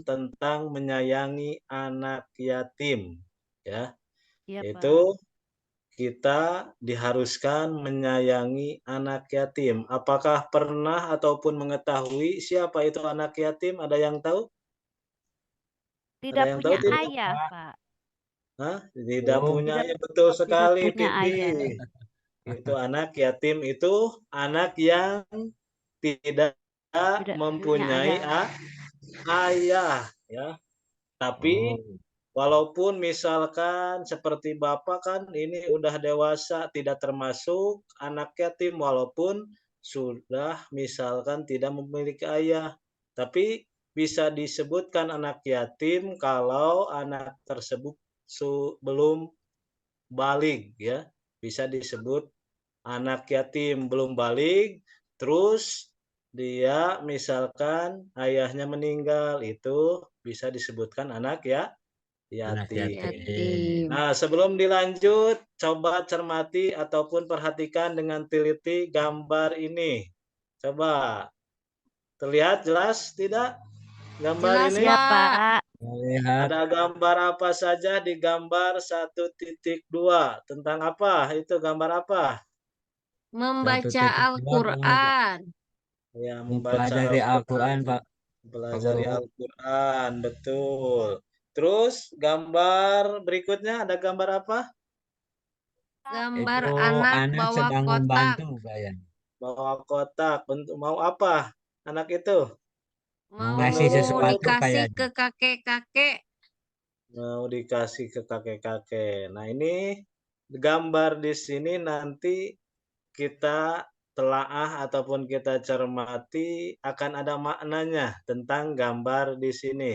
tentang menyayangi anak yatim, ya. Iya, Pak. Itu kita diharuskan menyayangi anak yatim. Apakah pernah ataupun mengetahui siapa itu anak yatim? Ada yang tahu? Ada Tidak yang tahu punya tidak? ayah, Pak. Pak. Hah? Tidak Oh, punya Tidak ayah, betul tidak sekali, punya Pipi. ayah. Itu anak yatim itu anak yang tidak Tidak punya mempunyai ayah. ayah, ya. Tapi oh, walaupun misalkan seperti Bapak kan ini udah dewasa, tidak termasuk anak yatim walaupun sudah misalkan tidak memiliki ayah. Tapi bisa disebutkan anak yatim kalau anak tersebut belum balik ya. Bisa disebut anak yatim belum balik, terus dia misalkan ayahnya meninggal, itu bisa disebutkan anak ya anak yatim. yatim. Yatim. Nah, sebelum dilanjut, coba cermati ataupun perhatikan dengan teliti gambar ini. Coba, terlihat jelas tidak gambar Jelas, ini? Iya, Pak. Pak. Melihat Ada gambar apa saja di gambar 1.2? Tentang apa? Itu gambar apa? Membaca 1.2 Al-Quran. Ya, membaca mempelajari Al-Quran, Al-Quran, Pak. mempelajari Huruf Al-Quran, betul. Terus gambar berikutnya ada gambar apa? Gambar itu anak anak bawa sedang kotak. membantu kayaknya. Bawa kotak, bentuk mau apa anak itu? Mau Mau ngasih Menurut sesuatu dikasih kayaknya. ke kakek-kakek. mau dikasih ke kakek-kakek. Nah, ini gambar di sini nanti kita telaah ataupun kita cermati akan ada maknanya tentang gambar di sini.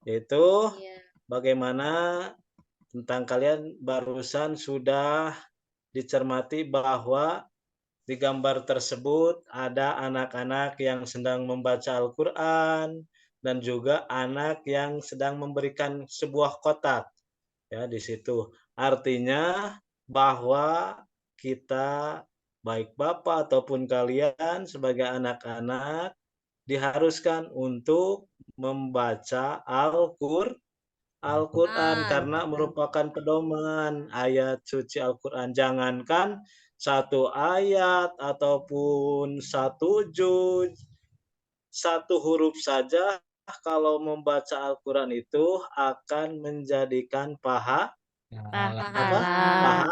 Yaitu Iya. bagaimana tentang kalian barusan sudah dicermati bahwa di gambar tersebut ada anak-anak yang sedang membaca Al-Quran dan juga anak yang sedang memberikan sebuah kotak. Ya, di situ. Artinya bahwa kita baik Bapak ataupun kalian sebagai anak-anak diharuskan untuk membaca Al-Quran An. karena merupakan pedoman ayat suci Al-Quran. Jangankan satu ayat ataupun satu juz, satu huruf saja kalau membaca Al-Quran itu akan menjadikan Pahala. apa? Pahala. Pahala.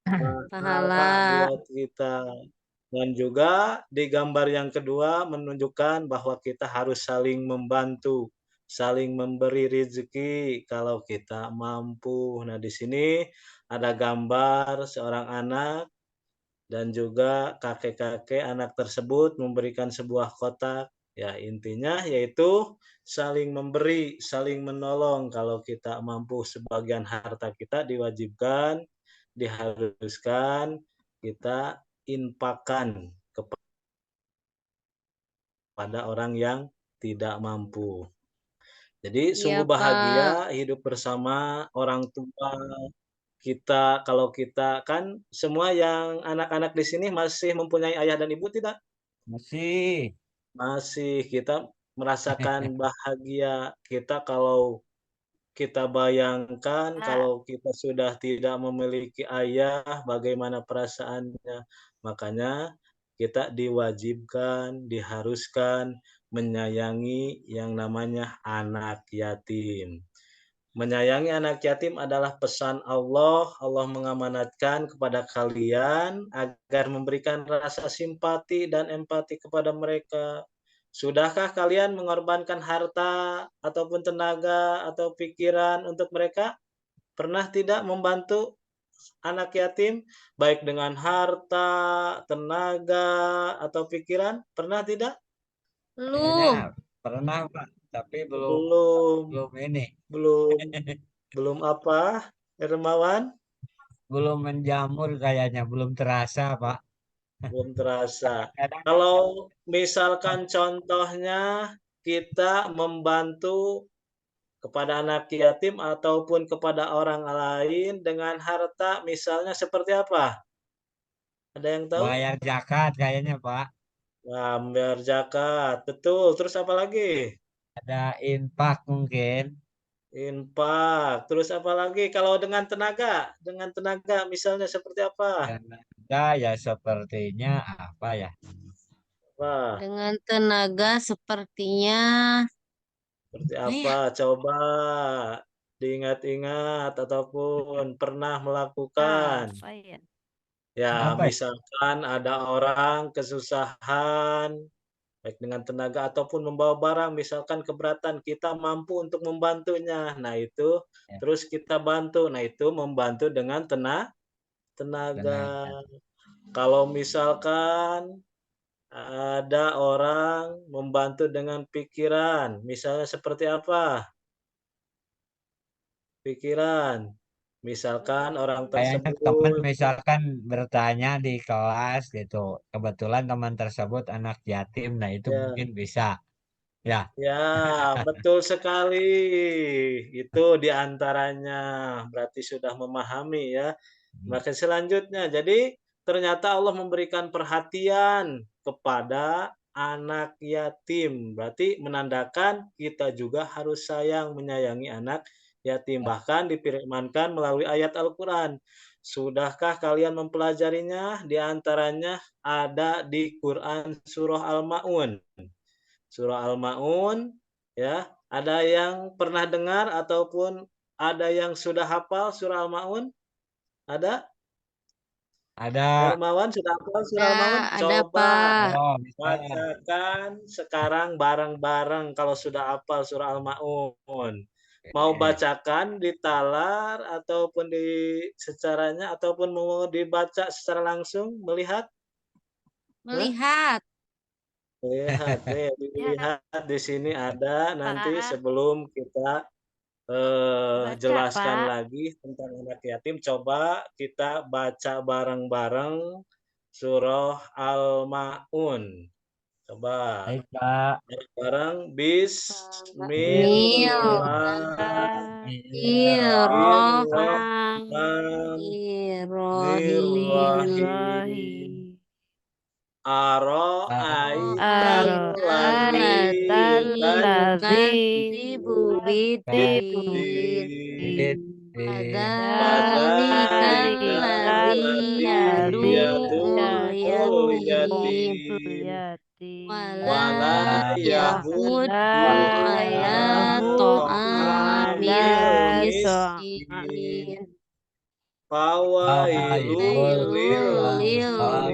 Pahala Pahala. buat kita. Dan juga di gambar yang kedua menunjukkan bahwa kita harus saling membantu, saling memberi rezeki kalau kita mampu. Nah, di sini ada gambar seorang anak dan juga kakek-kakek anak tersebut memberikan sebuah kotak. Ya, intinya yaitu saling memberi, saling menolong. Kalau kita mampu sebagian harta kita diwajibkan, diharuskan kita infakkan kepada orang yang tidak mampu. Jadi Iya, sungguh Pak. bahagia hidup bersama orang tua kita. Kalau kita kan semua yang anak-anak di sini masih mempunyai ayah dan ibu tidak? Masih. Masih. Kita merasakan bahagia. Kita kalau kita bayangkan Pak. kalau kita sudah tidak memiliki ayah, bagaimana perasaannya. Makanya kita diwajibkan, diharuskan menyayangi yang namanya anak yatim. Menyayangi anak yatim adalah pesan Allah. Allah mengamanatkan kepada kalian agar memberikan rasa simpati dan empati kepada mereka. Sudahkah kalian mengorbankan harta ataupun tenaga atau pikiran untuk mereka? Pernah tidak membantu anak yatim baik dengan harta, tenaga, atau pikiran? Pernah tidak? Kayaknya Belum. pernah, Pak. Tapi belum Belum, belum ini. belum, belum apa, Hermawan? Belum menjamur kayaknya. Belum terasa, Pak. Belum terasa. Kadang-kadang kan Kalau misalkan contohnya kita membantu kepada anak yatim ataupun kepada orang lain dengan harta, misalnya seperti apa? Ada yang tahu? bayar zakat kayaknya, Pak. Nah, membayar zakat, betul. Terus apa lagi? Ada infak mungkin. Infak. Terus apa lagi kalau dengan tenaga? Dengan tenaga misalnya seperti apa? Tenaga ya sepertinya apa ya? Wah, Dengan tenaga sepertinya seperti apa ya? apa? Coba diingat-ingat ataupun pernah melakukan. Apa ya? Ya, Apa ya? misalkan ada orang kesusahan, baik dengan tenaga ataupun membawa barang, misalkan keberatan, kita mampu untuk membantunya. Nah, itu Ya, terus kita bantu. Nah, itu membantu dengan tenaga. tenaga. Kalau misalkan ada orang membantu dengan pikiran, misalnya seperti apa? Pikiran. Misalkan orang Kayaknya teman tersebut misalkan bertanya di kelas gitu. Kebetulan teman tersebut anak yatim. Nah, itu ya, mungkin bisa. Ya. ya, betul sekali. Itu di antaranya. Berarti sudah memahami ya. Maka selanjutnya, jadi ternyata Allah memberikan perhatian kepada anak yatim. Berarti menandakan kita juga harus sayang menyayangi anak yatim. Ya. Bahkan difirmankan melalui ayat Al-Quran. Sudahkah kalian mempelajarinya? Di antaranya ada di Quran Surah Al-Ma'un. Surah Al-Ma'un, ya. Ada yang pernah dengar ataupun ada yang sudah hafal surah Al-Ma'un? Ada? Ada. Hermawan sudah hafal surah Al-Ma'un? Ada Coba Pak. Oh, bisa. bacakan sekarang bareng-bareng kalau sudah hafal surah Al-Ma'un. Mau Oke. bacakan di talar ataupun di secaranya ataupun mau dibaca secara langsung melihat? Hah? Melihat. Lihat deh, Ya, dilihat di sini ada nanti Pak. sebelum kita Baca, jelaskan Pak. lagi tentang anak yatim, coba kita baca bareng-bareng surah Al-Maun. Coba Baik, Pak. bareng Bismillahirrahmanirrahim. Bismillahirrahmanirrahim. Ara'aital ladzi Ara'aital ladzi Yukadzibu biddin. yukadzibu Fadzalikal Fadzalikal ladzi ladzi yadu'ul yadu'ul yatim. yatim Wala wala yahuddu yahuddu ala ala ta'amil ta'amil miskin. miskin fawailul lil Wailul lil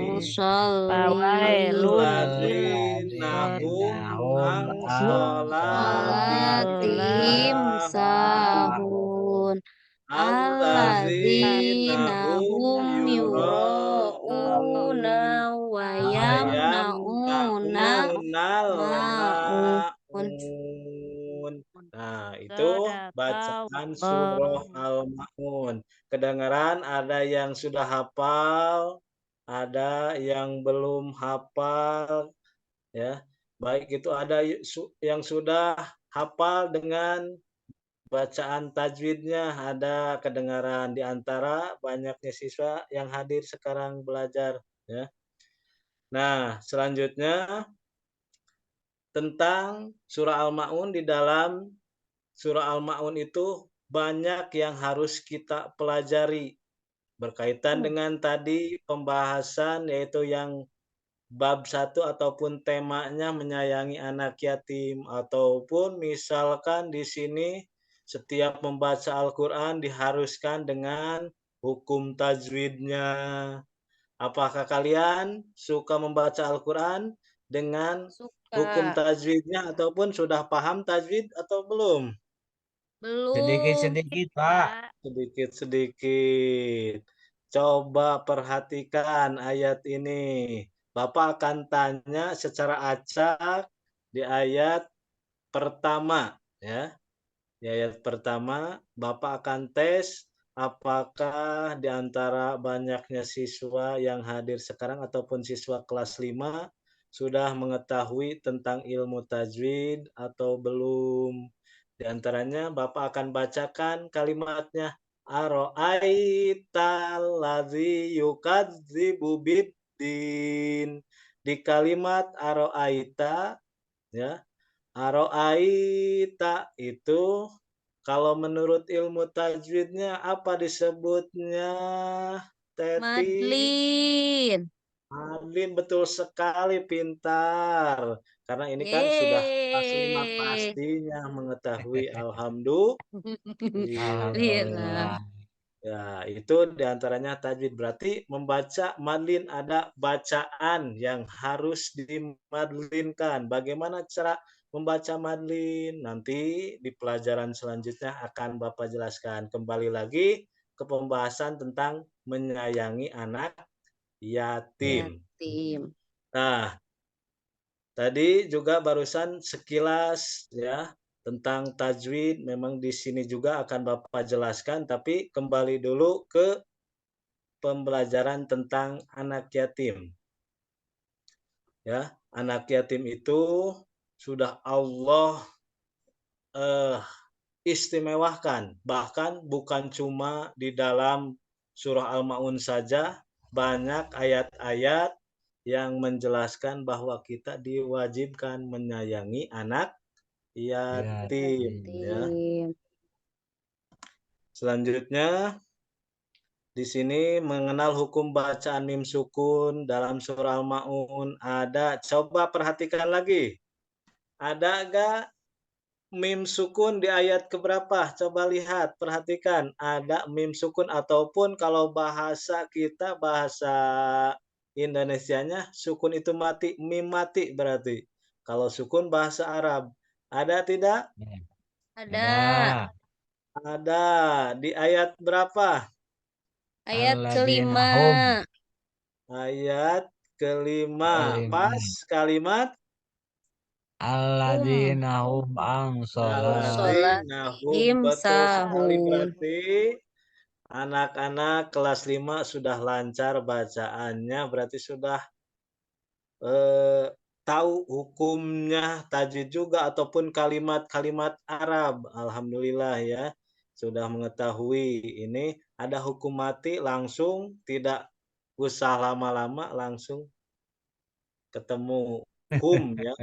musallin Fawailul musallin. alladzina hum an Salatihim salatihim sahun. alladzina Alladzina hum hum yura'una yura'un wa wayam yamna'una na'unal ma'un. ma'un. Nah, itu bacaan surah Sadaqallah. Al-Ma'un. Kedengaran ada yang sudah hafal, ada yang belum hafal, ya. Baik itu ada yang sudah hafal dengan bacaan tajwidnya, ada kedengaran di antara banyaknya siswa yang hadir sekarang belajar, ya. Nah, selanjutnya tentang surah Al-Ma'un. Di dalam surah Al-Ma'un itu banyak yang harus kita pelajari berkaitan dengan tadi pembahasan yaitu yang bab 1 ataupun temanya menyayangi anak yatim ataupun misalkan di sini setiap membaca Al-Qur'an diharuskan dengan hukum tajwidnya. Apakah kalian suka membaca Al-Qur'an dengan hukum Suka. tajwidnya ataupun sudah paham tajwid atau belum? Belum. Sedikit-sedikit, Pak. Pak. Sedikit-sedikit. Coba perhatikan ayat ini. Bapak akan tanya secara acak di ayat pertama, ya. Di ayat pertama, Bapak akan tes apakah di antara banyaknya siswa yang hadir sekarang ataupun siswa kelas 5 sudah mengetahui tentang ilmu tajwid atau belum. Di antaranya Bapak akan bacakan kalimatnya. Aro'aital ladzi yukadzibu biddin. Di kalimat aro'aita, ya, Aro'aita itu kalau menurut ilmu tajwidnya apa disebutnya, Teti? Madlin. Adlin, betul sekali, pintar. Karena ini kan sudah Yeay. pastinya mengetahui. Alhamdulillah. Lila. Alhamdulillah. Ya, itu diantaranya tajwid. Berarti membaca madlin ada bacaan yang harus dimadlinkan. Bagaimana cara membaca madlin? Nanti di pelajaran selanjutnya akan Bapak jelaskan. Kembali lagi ke pembahasan tentang menyayangi anak yatim. Yatim. Nah, tadi juga barusan sekilas ya tentang tajwid, memang di sini juga akan Bapak jelaskan, tapi kembali dulu ke pembelajaran tentang anak yatim. Ya, anak yatim itu sudah Allah eh, istimewakan, bahkan bukan cuma di dalam surah Al-Maun saja, banyak ayat-ayat yang menjelaskan bahwa kita diwajibkan menyayangi anak yatim ya. Yatim. Selanjutnya di sini mengenal hukum bacaan mim sukun dalam surah Al-Maun ada. Coba perhatikan lagi. Ada enggak mim sukun di ayat keberapa? Coba lihat, perhatikan. Ada mim sukun ataupun kalau bahasa kita, bahasa Indonesianya, sukun itu mati, mim mati berarti. Kalau sukun bahasa Arab. Ada tidak? Ada. Ada. Di ayat berapa? Ayat Alladzina kelima. hum Ayat kelima. Kelima. Pas kalimat Alladzina hum an Sholat nahum, him betul sekali, sahun. berarti anak-anak kelas 5 sudah lancar bacaannya, berarti sudah eh, tahu hukumnya tajwid juga ataupun kalimat-kalimat Arab. Alhamdulillah ya, sudah mengetahui ini ada hukum mati langsung, tidak usah lama-lama, langsung ketemu hum ya.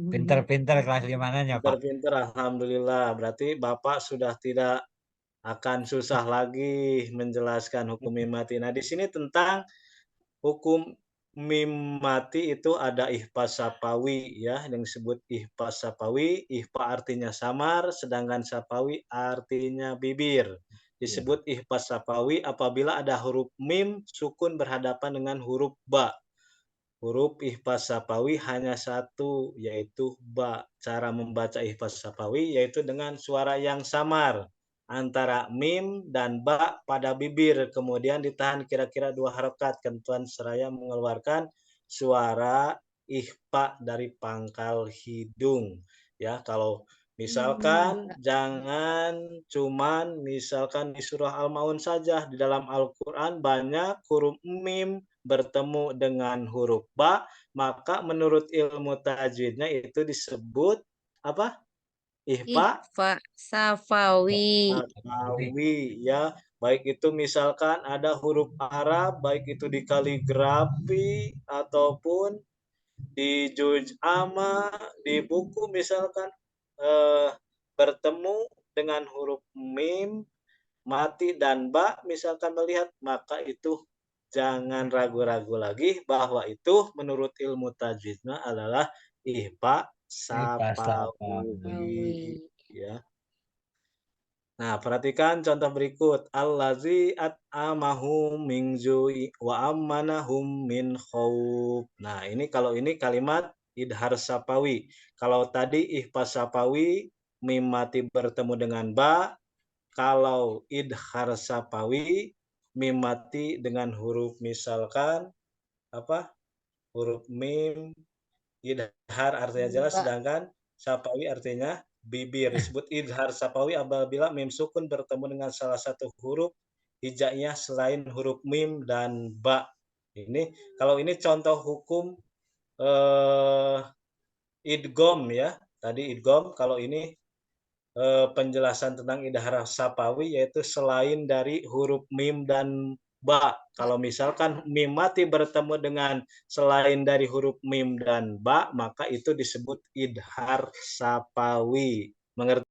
Pinter-pinter kelas 5-nya, Pak. Pinter-pinter, alhamdulillah. Berarti Bapak sudah tidak akan susah lagi menjelaskan hukum mim mati. Nah, di sini tentang hukum mim mati itu ada ihfa sapawi ya, yang disebut ihfa sapawi. Ihfa artinya samar, sedangkan sapawi artinya bibir. Disebut ihfa sapawi apabila ada huruf mim sukun berhadapan dengan huruf ba. Huruf ihfa sapawi hanya satu, yaitu ba. Cara membaca ihfa sapawi yaitu dengan suara yang samar antara mim dan ba pada bibir, kemudian ditahan kira-kira 2 harokat, kemudian seraya mengeluarkan suara ihfa dari pangkal hidung. Ya, kalau misalkan jangan cuman misalkan di surah Al-Maun saja, di dalam Al-Qur'an banyak huruf mim bertemu dengan huruf ba, maka menurut ilmu tajwidnya itu disebut apa? Ihfa Ihfa safawi. safawi ya. Baik itu misalkan ada huruf Arab, baik itu di kaligrafi ataupun di juz amma, di buku misalkan eh, bertemu dengan huruf mim mati dan ba misalkan melihat, maka itu jangan ragu-ragu lagi bahwa itu menurut ilmu tajwidnya adalah ihfa Ihfa sapawi Safawi. ya. Nah, perhatikan contoh berikut. Allazi at'amahum min ju'i wa ammanahum min khauf. Nah, ini kalau ini kalimat idhar sapawi. Kalau tadi ihfa sapawi mim mati bertemu dengan ba, kalau idhar sapawi mim mati dengan huruf misalkan apa? Huruf mim, idhar artinya jelas, Ba. sedangkan sapawi artinya bibir. Disebut idhar sapawi apabila mim sukun bertemu dengan salah satu huruf hijaiyah selain huruf mim dan ba. Ini kalau ini contoh hukum eh, idgom ya. Tadi idgom, kalau ini penjelasan tentang idhar sapawi yaitu selain dari huruf mim dan ba. Kalau misalkan mim mati bertemu dengan selain dari huruf mim dan ba, maka itu disebut idhar safawi. Mengerti?